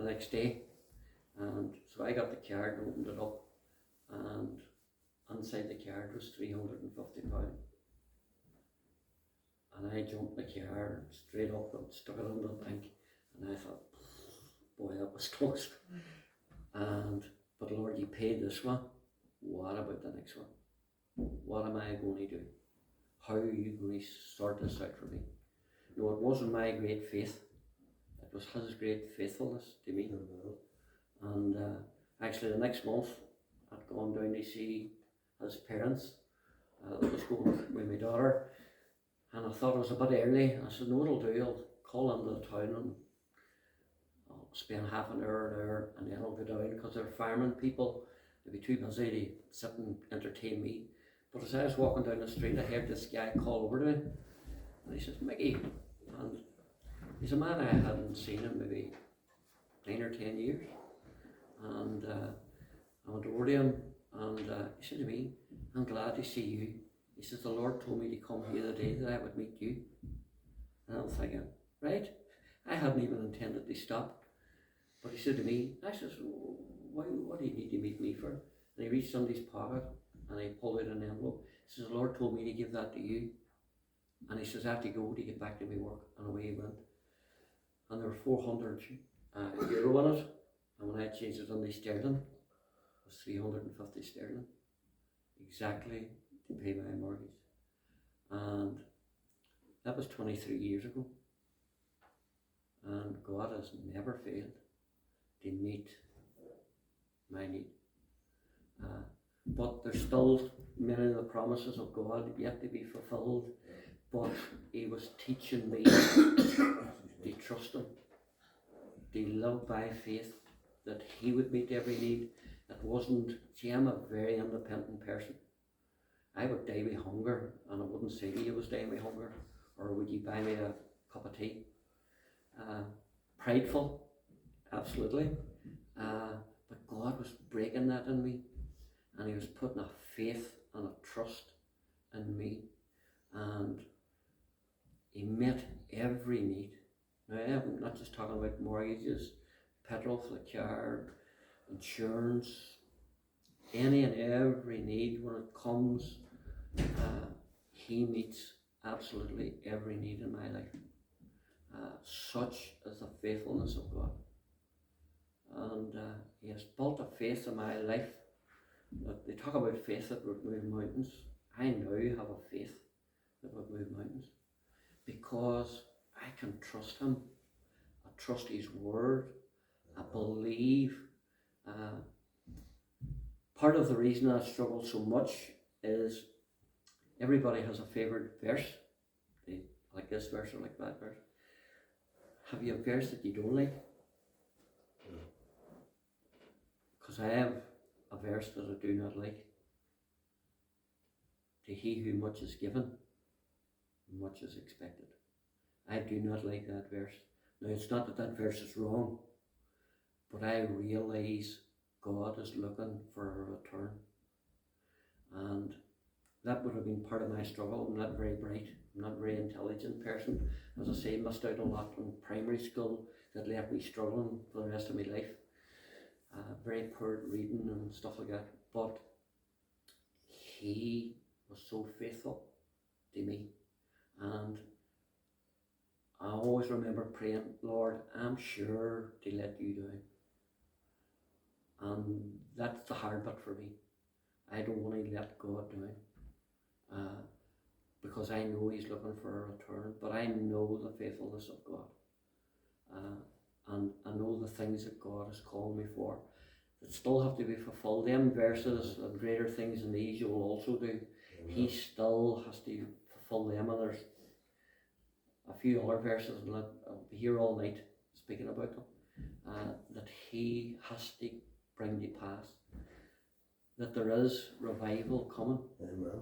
the next day. And so I got the card and opened it up, and inside the card was £350. And I jumped the car straight up and stuck it in the bank, and I thought, boy, that was close. But Lord, you paid this one. What about the next one? What am I going to do? How are you going to sort this out for me? No, it wasn't my great faith. It was his great faithfulness to me. And actually the next month I'd gone down to see his parents. I was going with my daughter, and I thought it was a bit early. I said, no, it'll do. I'll call into the town and I'll spend half an hour there, and then I'll go down, because they're firemen people. They'd be too busy to sit and entertain me. But as I was walking down the street, I heard this guy call over to me, and he says, Mickey. And he's a man I hadn't seen in maybe 9 or 10 years. And I went over to him, and he said to me, I'm glad to see you. He says, the Lord told me to come here the day that I would meet you. And I'm thinking, right, I hadn't even intended to stop. But he said to me, I says, what do you need to meet me for? And he reached under his pocket and he pulled out an envelope. He says, the Lord told me to give that to you. And he says, I have to go to get back to my work. And away he went. And there were €400 in it. And when I changed it into sterling, it was 350 sterling. Exactly to pay my mortgage. And that was 23 years ago. And God has never failed to meet my need. But there's still many of the promises of God yet to be fulfilled. But he was teaching me to trust him, to live by faith, that he would meet every need. It wasn't, see, I'm a very independent person. I would die with hunger, and I wouldn't say to you I was dying with hunger, or would you buy me a cup of tea? Prideful, absolutely. But God was breaking that in me, and he was putting a faith and a trust in me, and he met every need. Now, I'm not just talking about mortgages, petrol for the car, insurance, any and every need when it comes. He meets absolutely every need in my life. Such is the faithfulness of God. And he has built a faith in my life. That they talk about faith that would move mountains. I now have a faith that would move mountains, because I can trust him. I trust his word. I believe. Part of the reason I struggle so much is everybody has a favourite verse. They like this verse or like that verse. Have you a verse that you don't like? Because I have a verse that I do not like. To he who much is given, much is expected. I do not like that verse. Now, it's not that that verse is wrong, but I realise God is looking for a return. And that would have been part of my struggle. I'm not very bright. I'm not a very intelligent person. As I say, missed out a lot in primary school that left me struggling for the rest of my life. Very poor at reading and stuff like that. But he was so faithful to me. And I always remember praying, Lord, I'm sure to let you down. And that's the hard bit for me. I don't want to let God down. Because I know he's looking for a return. But I know the faithfulness of God. And I know the things that God has called me for that still have to be fulfilled. Them verses and greater things than these you will also do. He still has to fulfill them. And there's a few other verses, and I'll be here all night speaking about them, that he has to bring to pass. That there is revival coming. Amen.